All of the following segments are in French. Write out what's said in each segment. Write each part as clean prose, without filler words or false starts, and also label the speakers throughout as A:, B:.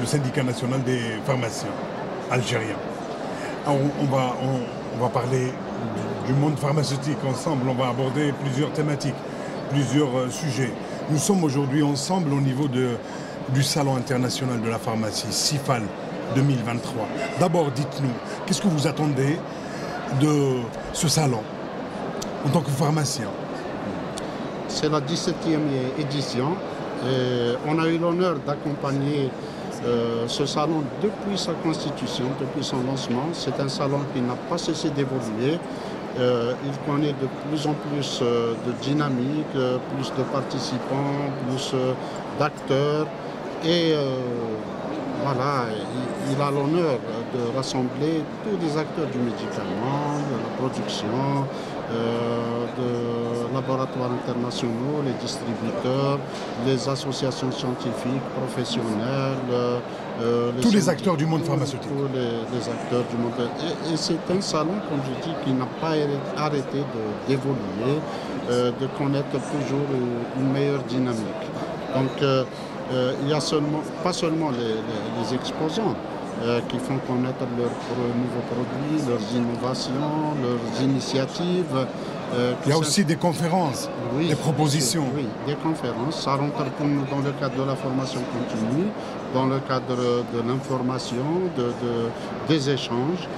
A: syndicat national des pharmaciens algériens. Alors, on va parler du monde pharmaceutique ensemble, on va aborder plusieurs thématiques, plusieurs sujets. Nous sommes aujourd'hui ensemble au niveau du Salon international de la pharmacie, CIFAL 2023. D'abord, dites-nous, qu'est-ce que vous attendez de ce salon en tant que pharmacien?
B: C'est la 17e édition. On a eu l'honneur d'accompagner ce salon depuis sa constitution, depuis son lancement. C'est un salon qui n'a pas cessé d'évoluer. Il connaît de plus en plus de dynamique, plus de participants, plus d'acteurs. Et voilà, il a l'honneur de rassembler tous les acteurs du médicament, de la production, de laboratoires internationaux, les distributeurs, les associations scientifiques, professionnelles.
A: Tous les acteurs du monde pharmaceutique.
B: Tous les acteurs du monde. Et c'est un salon, comme je dis, qui n'a pas arrêté d'évoluer, de connaître toujours une meilleure dynamique. Donc, il y a pas seulement les exposants qui font connaître leurs nouveaux produits, leurs innovations, leurs initiatives.
A: Il y a aussi des conférences,
B: oui,
A: des propositions.
B: Oui, des conférences. Ça rentre pour nous dans le cadre de la formation continue, dans le cadre de l'information, des échanges.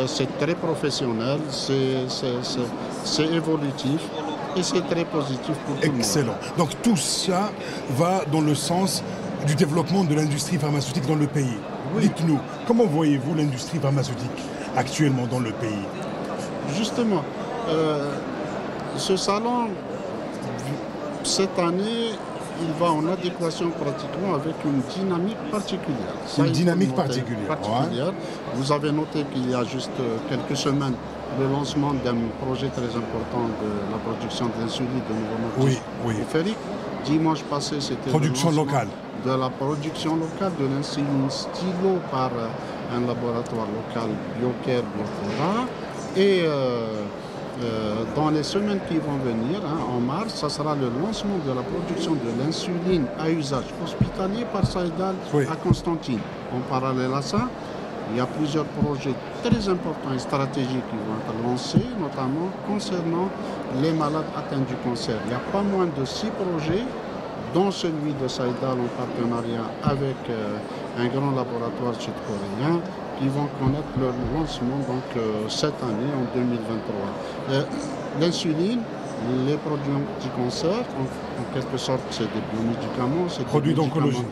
B: C'est très professionnel, c'est évolutif. Et c'est très positif pour tout le monde.
A: Excellent. Donc tout ça va dans le sens du développement de l'industrie pharmaceutique dans le pays. Oui. Dites-nous, comment voyez-vous l'industrie pharmaceutique actuellement dans le pays?
B: Justement, ce salon, cette année, il va en adéquation pratiquement avec une dynamique particulière.
A: Une dynamique particulière.
B: Ouais. Vous avez noté qu'il y a juste quelques semaines, le lancement d'un projet très important de la production de l'insuline de nouveau périphérique. Dimanche passé, c'était
A: production locale.
B: De la production locale de l'insuline stylo par un laboratoire local BioCare Biofora. Et dans les semaines qui vont venir, en mars, ça sera le lancement de la production de l'insuline à usage hospitalier par Saïdal à Constantine. En parallèle à ça, il y a plusieurs projets très importants et stratégiques qui vont être lancés, notamment concernant les malades atteints du cancer. Il y a pas moins de 6 projets, dont celui de Saïdal en partenariat avec un grand laboratoire sud-coréen, qui vont connaître leur lancement donc, cette année, en 2023. L'insuline, les produits anti-cancer, en quelque sorte, c'est des biomédicaments, c'est des
A: produits d'oncologie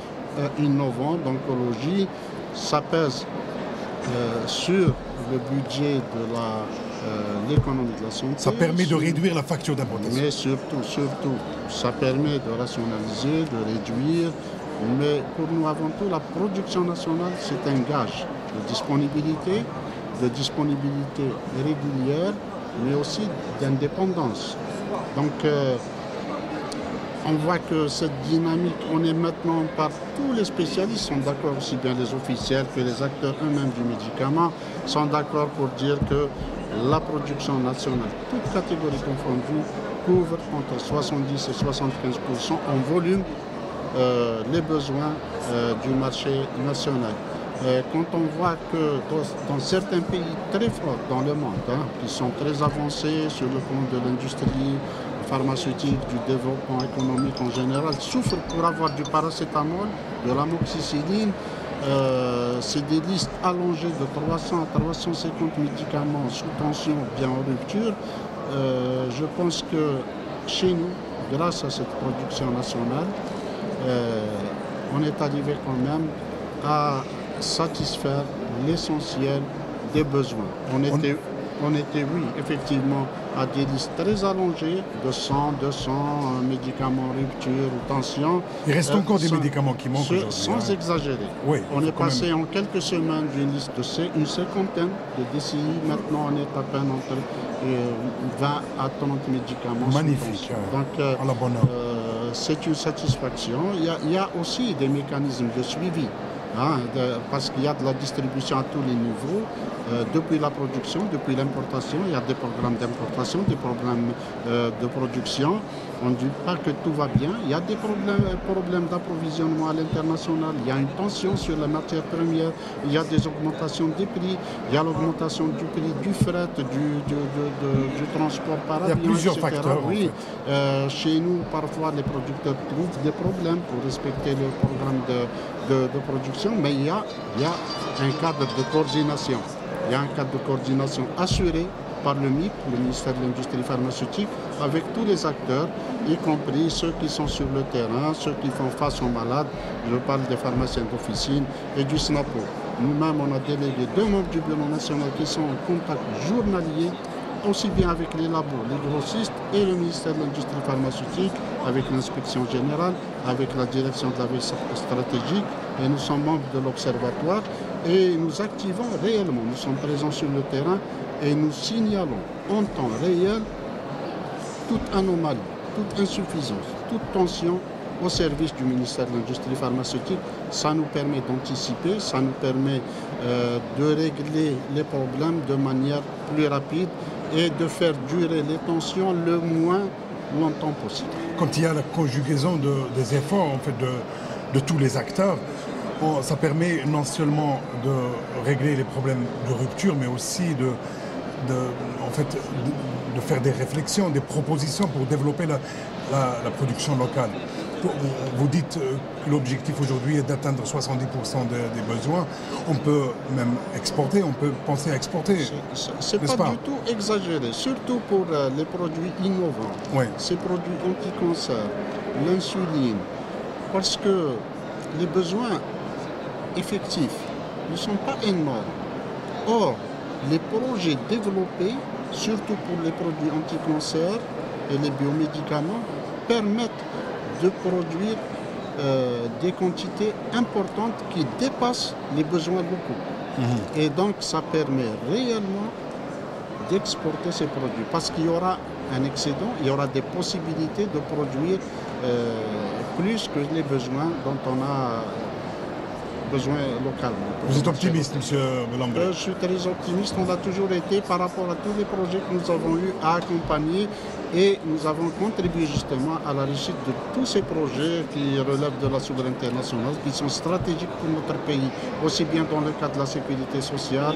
B: innovants d'oncologie. Ça pèse sur le budget de l'économie de la santé.
A: Ça permet de réduire la facture d'importation.
B: Mais surtout, ça permet de rationaliser, de réduire. Mais pour nous, avant tout, la production nationale, c'est un gage de disponibilité régulière, mais aussi d'indépendance. Donc, on voit que cette dynamique, on est maintenant par tous les spécialistes sont d'accord, aussi bien les officiels que les acteurs eux-mêmes du médicament, sont d'accord pour dire que la production nationale, toute catégorie confondue, couvre entre 70 et 75% en volume les besoins du marché national. Quand on voit que dans certains pays très forts dans le monde, qui sont très avancés sur le plan de l'industrie pharmaceutique, du développement économique en général, souffrent pour avoir du paracétamol, de l'amoxicilline. C'est des listes allongées de 300 à 350 médicaments sous tension, bien en rupture. Je pense que chez nous, grâce à cette production nationale, on est arrivé quand même à satisfaire l'essentiel des besoins. On était, oui, effectivement, à des listes très allongées de 100, 200 médicaments rupture ou tension.
A: Il reste encore des médicaments qui manquent aujourd'hui.
B: Sans exagérer.
A: Oui,
B: on est passé en quelques semaines d'une liste de une cinquantaine de DCI. Maintenant, on est à peine entre 20 à 30 médicaments.
A: Magnifique.
B: Donc,
A: à la bonne heure.
B: C'est une satisfaction. Il y a aussi des mécanismes de suivi. Parce qu'il y a de la distribution à tous les niveaux, depuis la production, depuis l'importation, il y a des programmes d'importation, des programmes de production, On ne dit pas que tout va bien. Il y a des problèmes d'approvisionnement à l'international. Il y a une tension sur la matière première. Il y a des augmentations des prix. Il y a l'augmentation du prix du fret, du transport par avion,
A: il y a plusieurs
B: etc.
A: facteurs.
B: Oui.
A: En fait.
B: Chez nous, parfois, les producteurs trouvent des problèmes pour respecter le programme de production. Mais il y a un cadre de coordination. Il y a un cadre de coordination assuré par le MIP, le ministère de l'Industrie pharmaceutique, avec tous les acteurs, y compris ceux qui sont sur le terrain, ceux qui font face aux malades. Je parle des pharmaciens d'officine et du SNAPO. Nous-mêmes, on a délégué 2 membres du Bureau national qui sont en contact journalier, aussi bien avec les labos, les grossistes et le ministère de l'Industrie pharmaceutique, avec l'inspection générale, avec la direction de la veille stratégique, et nous sommes membres de l'Observatoire et nous activons réellement. Nous sommes présents sur le terrain et nous signalons en temps réel toute anomalie, toute insuffisance, toute tension au service du ministère de l'Industrie pharmaceutique. Ça nous permet d'anticiper, ça nous permet de régler les problèmes de manière plus rapide et de faire durer les tensions le moins longtemps possible.
A: Quand il y a la conjugaison des efforts en fait, de tous les acteurs, ça permet non seulement de régler les problèmes de rupture, mais aussi de faire des réflexions, des propositions pour développer la production locale. Vous dites que l'objectif aujourd'hui est d'atteindre 70% des besoins. On peut même exporter, on peut penser à exporter.
B: C'est pas du tout exagéré, surtout pour les produits innovants.
A: Oui.
B: Ces produits anti-cancer, l'insuline, parce que les besoins effectifs ne sont pas énormes. Or, les projets développés, surtout pour les produits anti-cancer et les biomédicaments, permettent de produire des quantités importantes qui dépassent les besoins locaux. Et donc, ça permet réellement d'exporter ces produits parce qu'il y aura un excédent, il y aura des possibilités de produire plus que les besoins dont on a besoin localement.
A: Vous êtes optimiste, M. Belhambré?
B: Je suis très optimiste. On l'a toujours été par rapport à tous les projets que nous avons eu à accompagner et nous avons contribué justement à la réussite de tous ces projets qui relèvent de la souveraineté nationale, qui sont stratégiques pour notre pays, aussi bien dans le cadre de la sécurité sociale,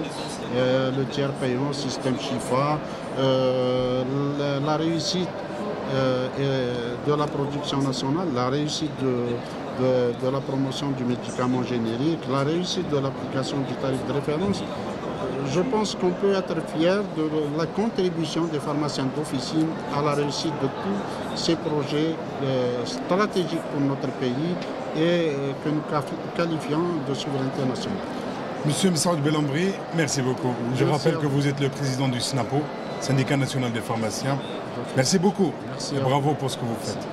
B: le tiers payant, système Chifa, la réussite de la production nationale, la réussite de la promotion du médicament générique, la réussite de l'application du tarif de référence. Je pense qu'on peut être fier de la contribution des pharmaciens d'officine à la réussite de tous ces projets stratégiques pour notre pays et que nous qualifions de souveraineté nationale.
A: Monsieur Messaoud Belhambré, merci beaucoup. Je rappelle que vous êtes le président du SNAPO, Syndicat national des pharmaciens. Merci beaucoup.
B: Merci
A: et bravo pour ce que vous faites.